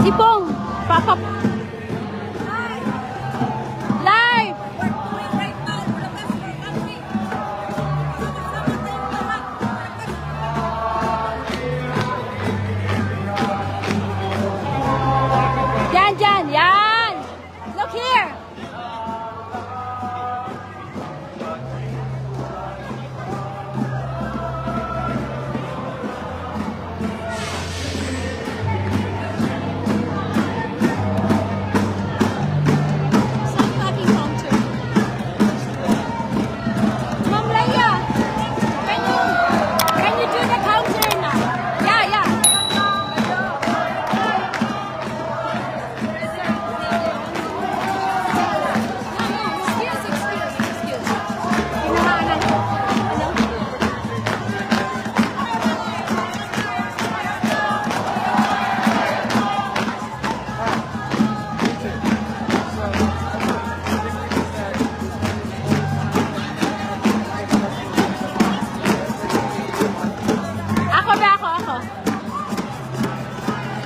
Sipong, papap. Live. Yan. Look here.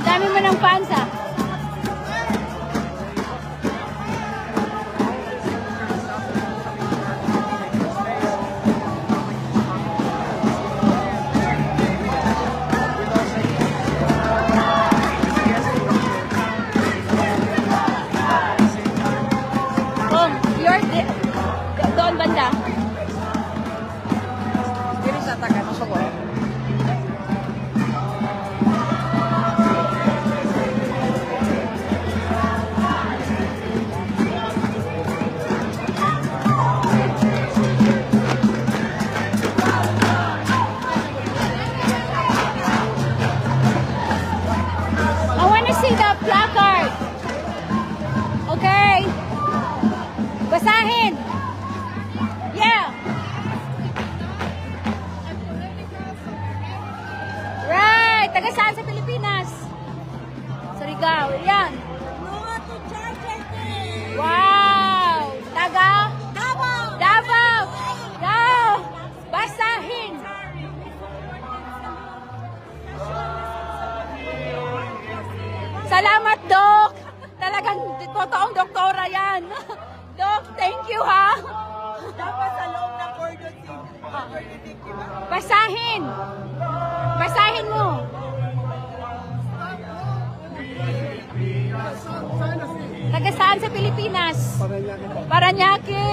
Dami mo ng fans ah. Doon banda. Dili sa taga no suko. I want to see the placard. Okay. Basahin. Yeah. Right. Taga saan sa Pilipinas? Surigao. Yan. Wow. Taga? Davao. Wow. Basahin. Salamat, Doc. Talagang totoong doktora yan. Doc, thank you, ha? Dapat sa loob ng cordon Basahin. Basahin mo. Taga saan sa Pilipinas? Paranaque.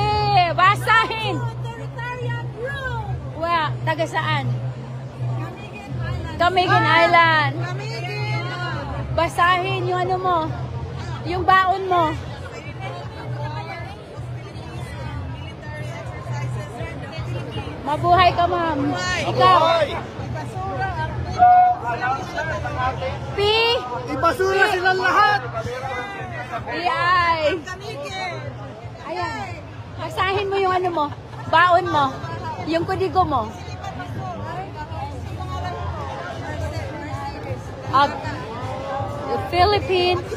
Basahin. Well, taga saan? Camiguin Island. Basahin yung ano mo. Yung baon mo. Mabuhay ka, ma'am. Ikaw. P. Ibasura silang lahat. Ay. Ayan. Basahin mo yung ano mo. Baon mo. Yung kudigo mo. The Philippines.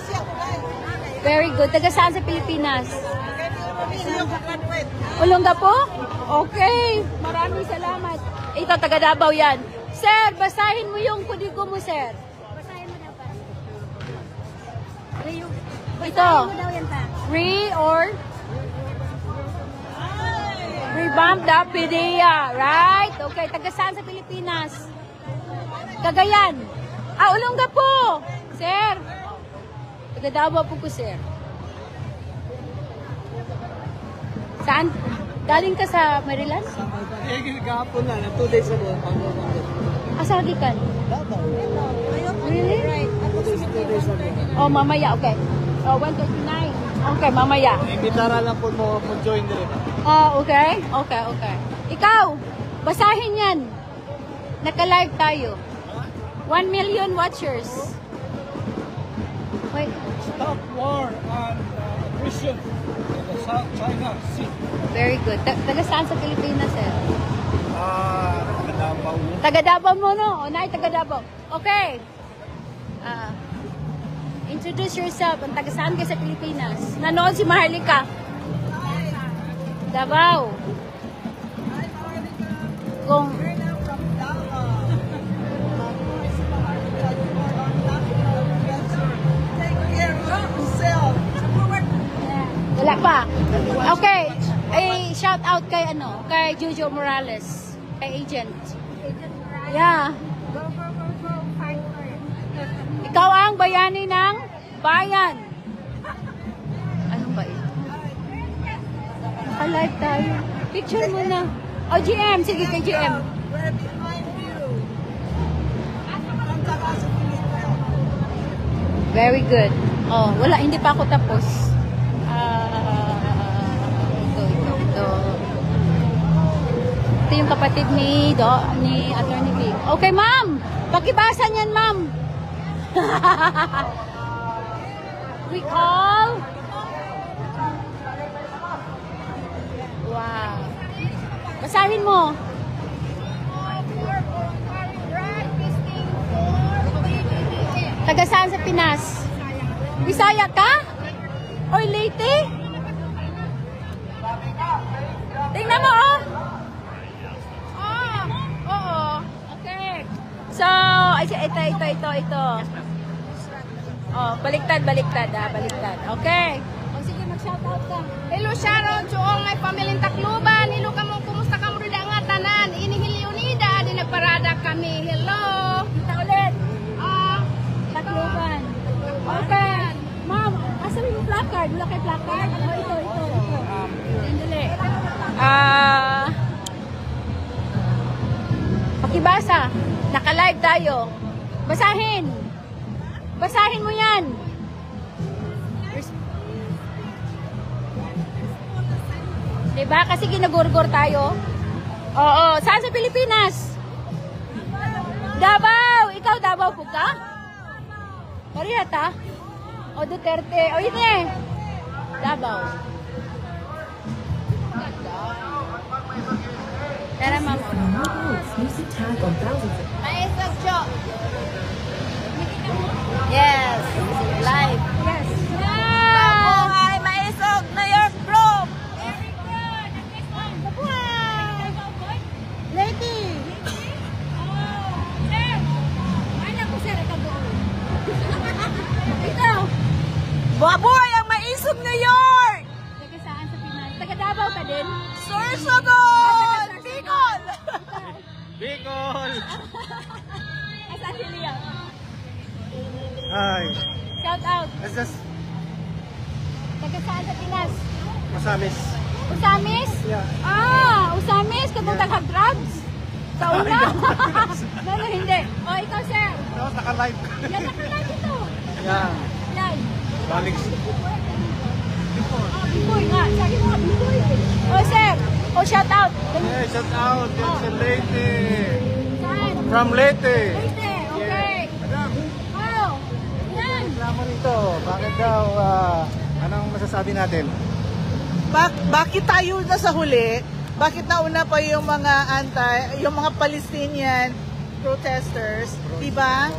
Very good. Taga saan sa Pilipinas? Olongapo? Okay. Maraming salamat. Ito, taga Davao yan. Sir, basahin mo yung kudigo mo, sir. Basahin mo daw pa. Ito. Basahin mo daw yan pa. Revamp the PDEA. Right? Okay. Taga saan sa Pilipinas? Cagayan. Olongapo. Sir. Taga Davao po ko, sir. Saan? Galing ka sa Maryland? Kahapon na, 2 days ago. Asa ka? Davao. Really? 2 days ago. Oh, mamaya. Okay. 1:39. Okay, mamaya. Imbitara lang po mo join din. Okay. Okay. Ikaw, basahin yan. Naka-live tayo. 1 million watchers. Wait. Stop war on aggression in the South China Sea. Very good. Taga saan sa Pilipinas, eh? Davao. Taga Davao mo, no? O, nay, taga Davao. Okay. Introduce yourself. Ang taga saan ka sa Pilipinas? Nanood si Maharlika. Davao. Kung wala pa. Okay. Ay, shout out kay kay Jojo Morales, kay agent. Yeah. Ikaw ang bayani ng bayan. Anong ba ito? Naka-live tayo. Picture mo na. O, GM. Sige, kay GM. Very good. Oh, wala. Hindi pa ako tapos. Ito. Ito yung kapatid ni Attorney Vic. Okay, ma'am. Pakibasa niyan, ma'am. Recall. Wow. Basahin mo. Taga saan sa Pinas? Bisaya ka? Or Leyte? Tingnan mo, oh. Oh, oo. Okay. So, ito. Oh, baliktad, baliktad. Okay. O, sige, mag-shoutout ka. Hello Sharon, Chuong ay pamilyang Tacloban. Hello kamo, kumusta kamo rin nga tanan? Inihili unida, di nagparada kami. Hello. Kita ulit. Tacloban. Okay. Ma'am, asan yung placard? Wala kay placard? Oh, ito. Sandali. Pakibasa. Naka-live tayo. Basahin mo yan. Diba? Kasi ginagurgur tayo. Oo. Saan sa Pilipinas? Davao. Ikaw Davao po ka? Parihat ha? O Duterte. O yun eh. Davao. Tara ma'am. Maesog Jo. Yes. Live. Yes. Mabuhay, Maesog New York Group. Lady. Ikaw. Mabuhay ang Maesog New York. Taga saan sa Pinas? Taga Davao ka din? Sorsogon. Bicol. Bicol! Asan si Liam? Ay, Shout out. it's just Taga saan sa Pinas? masamis. Usamis? Yeah. Usamis. Katong taga-drugs? Sa una? No, hindi. O, ikaw, sir. Tapos naka-live. Yan, nakalive ito. Yeah. Yan. Balik. Biboy nga. Sabi mo, Biboy. O, sir. O, shout out. Hey, shout out. It's in Leyte. Saan? From Leyte. Leyte. Okay. Madam, Oh. Yan. reklamo nito. Bakit daw, anong masasabi natin? Bakit tayo na sa huli? Bakit nauna pa yung mga yung mga Palestinian protesters, 'di ba?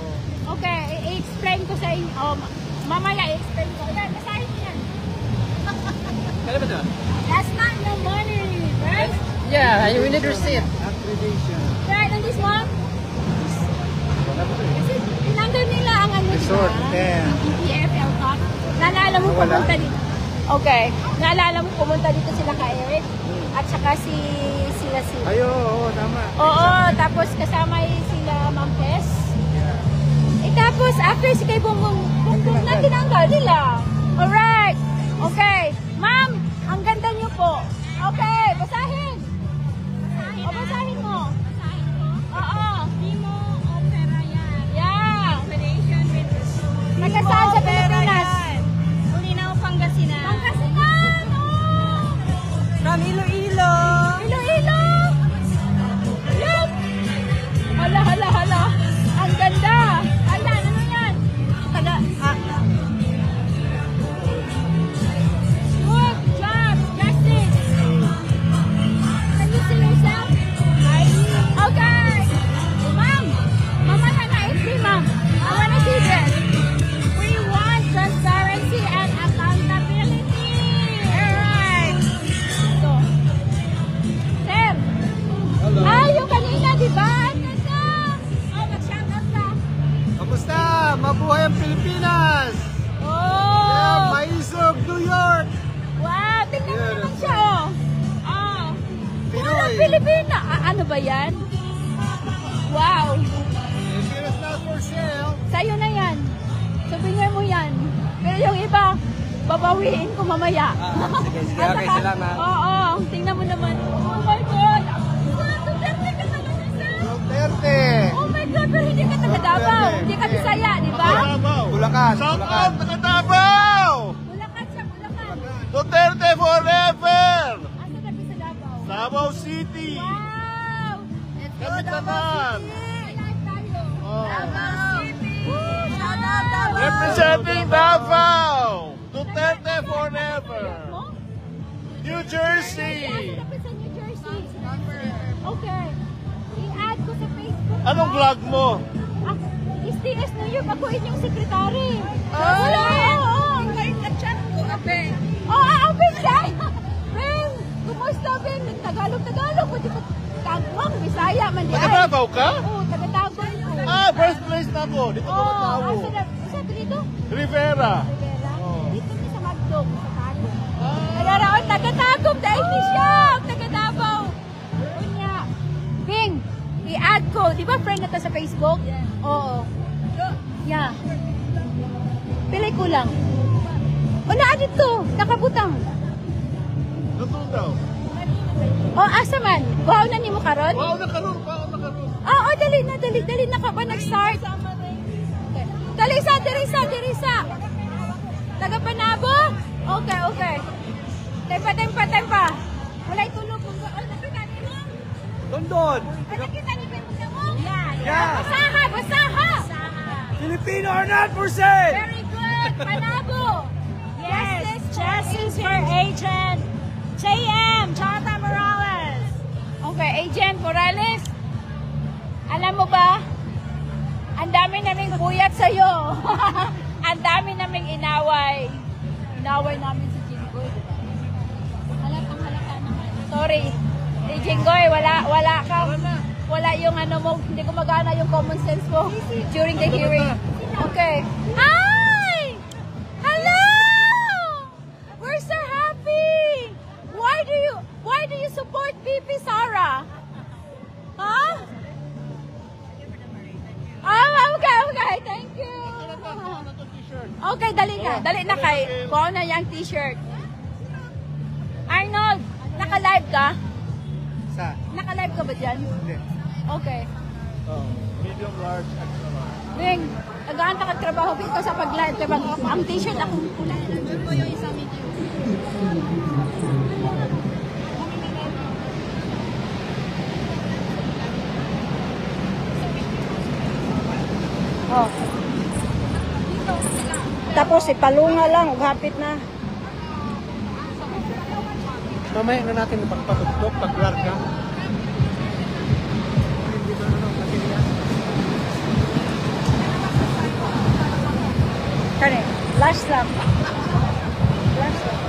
Okay, i-explain ko sa inyo. Mamaya i-explain ko. Yan, basahin mo yan. Kaya ba ito? That's not your money, right? Yeah, you need receipt. Accreditation. Right, on this one? Kasi tinanggal nila ang Resort, diba? Ang EPFL Cup. Naalala mo Wala. pumunta dito. Okay. Naalala mo pumunta dito sila ka Eric? At saka sila. Ay, oo, tama. Oo, tapos kasama sila Ma'am Tess. Tapos after si kay Bongbong na tinanggal nila. Alright. Okay. Ma'am, ang ganda niyo po. Okay, basahin. O, basahin mo. Oo. Bimo Opera yan. Yeah. Operation with Nagkasaan sa Pilipinas. Ulinaw, Pangasinan. Pangasinan. Oh. From Iloilo. Iloilo. Yup. Hala. Ang ganda. Ayan, ano yan? Work, job, justice. Can you see yourself? Okay. Ma'am. Mamaya na entry, ma'am. I wanna see this. We want transparency and accountability. Alright. So, Pilipina. Ano ba yan? Wow. Pilipinas not for sale. Sa'yo na yan. Souvenir mo yan. Pero yung iba, babawiin ko mamaya. Sige, At okay, saka- salamat. Oo, tingnan mo naman. Oh my God! Duterte ka talaga, sir! Duterte. Oh my God, pero hindi ka taga Davao. Hindi ka Bisaya, di ba? Bulacan. Bulacan. Taga Davao. Bulacan siya, Bulacan. Duterte forever. Asa ka sa Davao? Davao City. Wow! Let's go, Kami Davao tanan. City! Live tayo. Oh. Davao City! Shout out, Davao! Representing Davao. Duterte forever. Mo? New Asa Jersey. ka sa New Jersey? Okay. I-add ko sa Facebook. Anong vlog mo? Ah, STS New York, ako inyong sekretary. Ah! Oo! Ngayon na-chat ko, abe. Oo, Ben, dahil. Ben, kumusta, Ben? Tagalog ko, di ko tagwang, Bisaya, man di Taga ay. Davao ka? Oo, taga-Tagwang ko. Ah, birthplace na ko. Dito ko Oo, Davao. asa na, isa dito? Rivera. Rivera? Oo. Dito ni sa Magdog, sa Tagum. Kaya raon, taga-Tagum, dahil di siya, taga-Davao. Unya, Bing, i-add ko, di ba friend na to sa Facebook? Oo. Yeah. Pilay ko lang. O naa dito, nakabutang. Nandun daw. O asa man? Wow na nimo karon? Wow, nakaroon. Wow, nakaroon. Oo, dali na ka ba nag-start? Okay. Dali sa. Taga Panabo? Okay. Tempa. Walay tulog kung ano nakita nimo? London. Ano kita ni Pembuta mo? Yeah. Basaha. Filipino are not for sale. Very good, Panabo. Yes, Justice for Agent JM, Jonathan Morales. Okay, Agent Morales. Alam mo ba? Ang dami naming buyat sa'yo. Ang dami naming inaway. Inaway namin si Jinggoy. Halata naman. Sorry. Si Jinggoy, wala yung ano mo, hindi gumagana yung common sense mo during the hearing. Okay. Hi! Hello! We're so happy! Why do you support VP Sara? Huh? Okay. Thank you. Okay, dali na kay. Kuha na yung t-shirt. Arnold, naka-live ka? Sa? Naka-live ka ba dyan? Hindi. Okay. Oh, medium, large, extra large. Bing, nag-aanta ka trabaho dito sa pag-live. Diba? Ang t-shirt akong kulay. Yun po yung isang medium. Oh. Tapos ipalunga lang, hapit na. Mamaya na natin pagpatugtog, pag-larga. Kani, last lang. Last lang.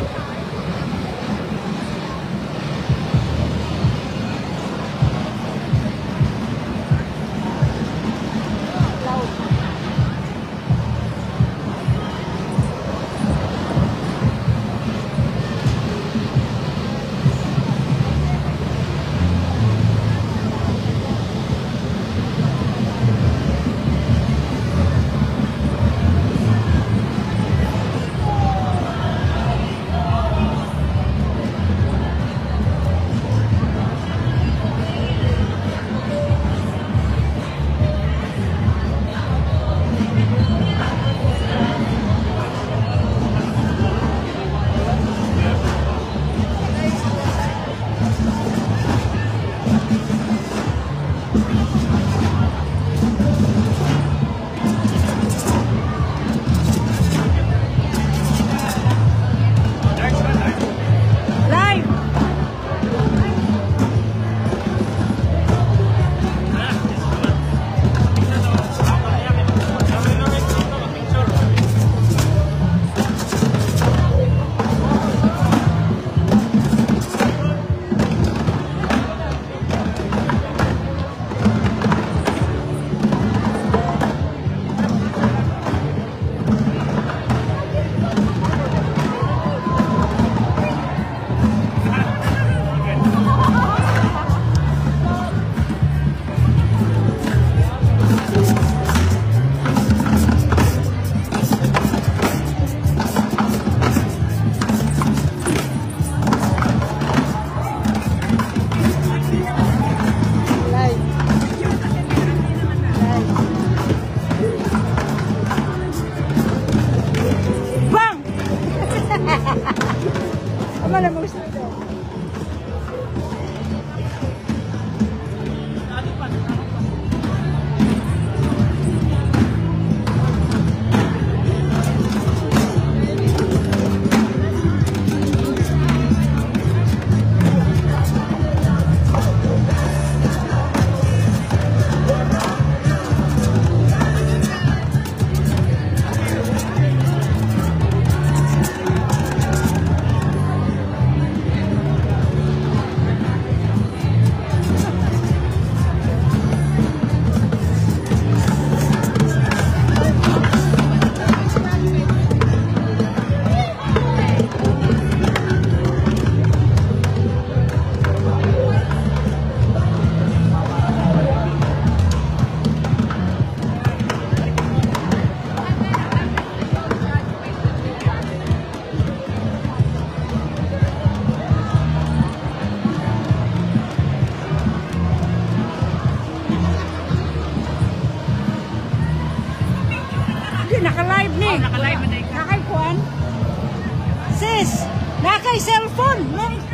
my cellphone. No.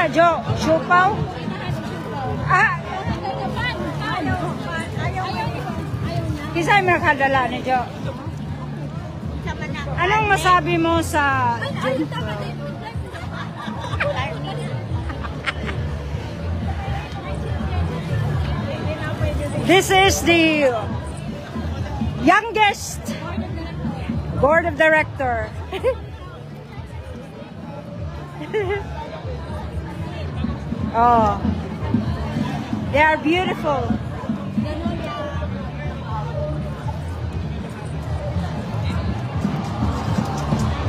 Jo, siupaw? Ah, kisa'y makadala ni Jo. Anong masabi mo sa This is the youngest board of director. Oh, they are beautiful.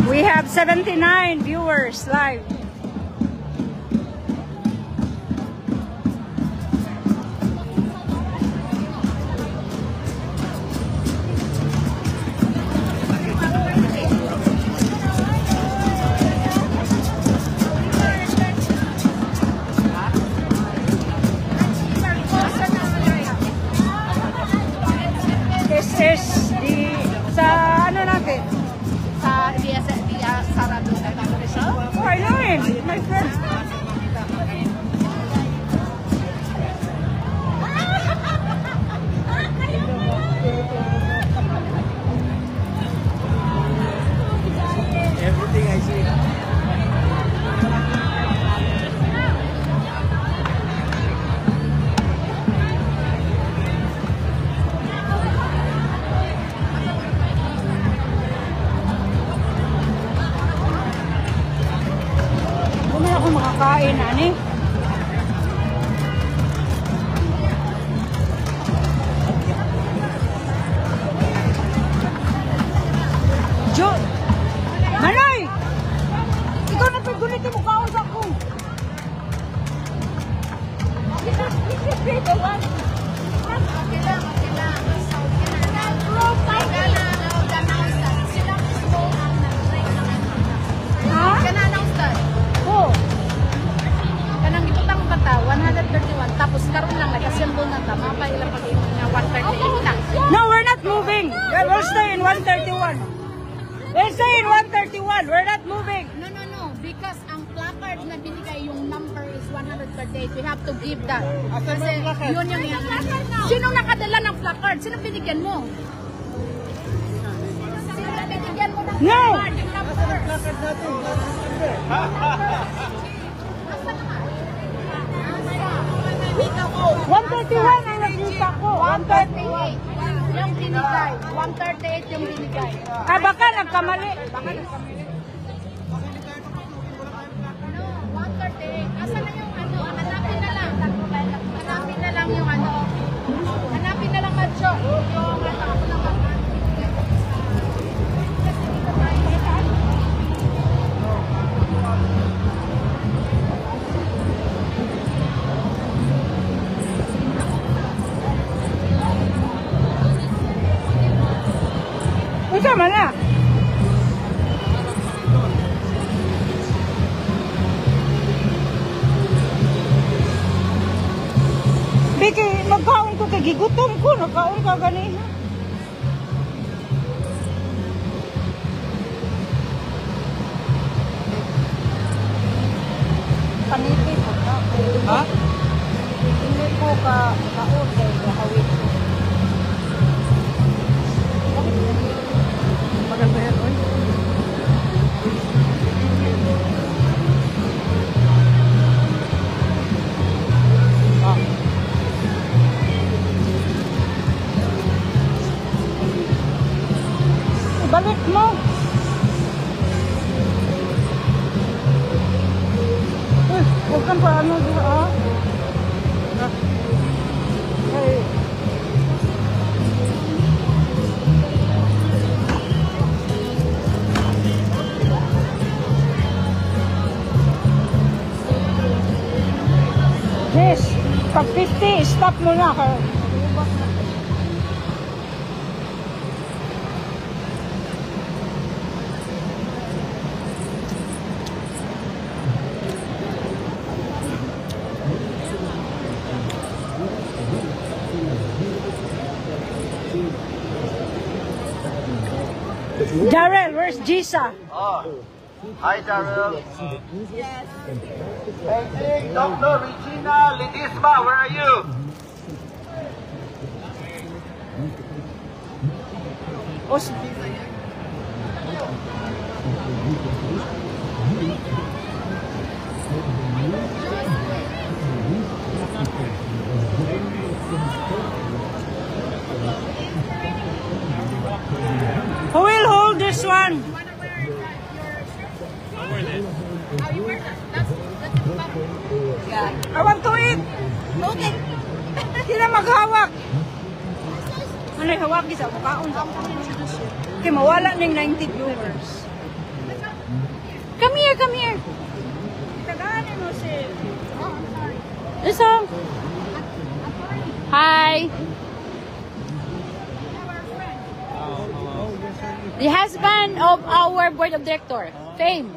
We have 79 viewers live. Makakain, ani? Jo! Manoy! Ikaw na paggulitin mo kausap ko! in 131. We're not moving. No. Because ang placard na binigay, yung number is 138. We have to give that. Kasi yun yung Sino nakadala ng placard? Sino binigyan mo? Sino binigyan mo ng No! placard? Yung number. Asa na nga? 131 ang nakita ko. 138. Yung binigay. 138 yung binigay. Ah, baka nagkamali. No, 138. Asa na yung ano? Hanapin na lang. Hanapin na lang yung ano. Hanapin na lang Macho. Yung ano. Ito man na. Biki, magkaon ko kay gigutom ko. Nakaon ka gani. Paniti po ka. Ha? Hindi ko kaon kay gahawit ko. Maganda yan, oy. Ibalik mo. Huwag kang paano dito, ah. Hey. Yes, pag 50, stop mo na. Darrell, where's Jisa? Oh. Hi, Darrell. Yes. Hey, Dr. Regina Ledesma, where are you? Os Who will hold this one? You wanna wear your shirt? Oh, you wear that? That's the Yeah. I want to eat. Okay. Sila maghawak. Ano yung hawak isa? Makaon sa okay, mawala ng 90 viewers. Come here, come here. Itaganin mo si... Oh, I'm sorry. Isa. Hi. The husband of our board of director, Fame.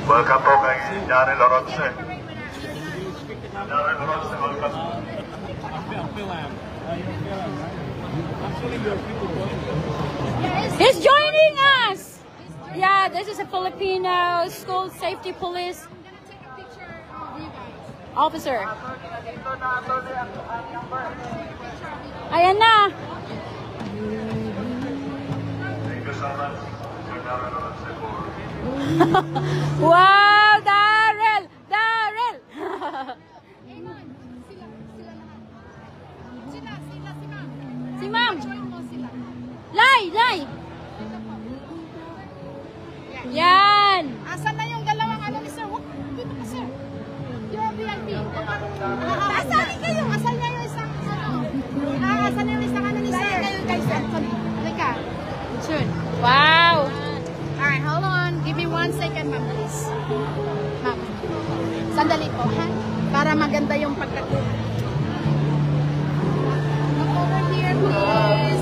Welcome po kay Darrell Oronce. Darrell Oronce, welcome. He's joining us. Yeah, this is a Filipino school safety police officer. Ayan na. Thank you so much, Sir Darrell Oronce, for Wow, Darrell! Darrell! Si ma'am. Lay, lay. Yan. Asan na yung dalawang ano ni sir? Dito ka sir. You're a VIP. Asan kayo? Asan na yung isang ano? Asan na yung isang ano ni sir? Kayo kay sir. Halika. Soon. Wow. Alright, hold on. Give me 1 second, ma'am, please. Ma'am. Sandali po, ha? Para maganda yung pagkatuloy. Look over here, please.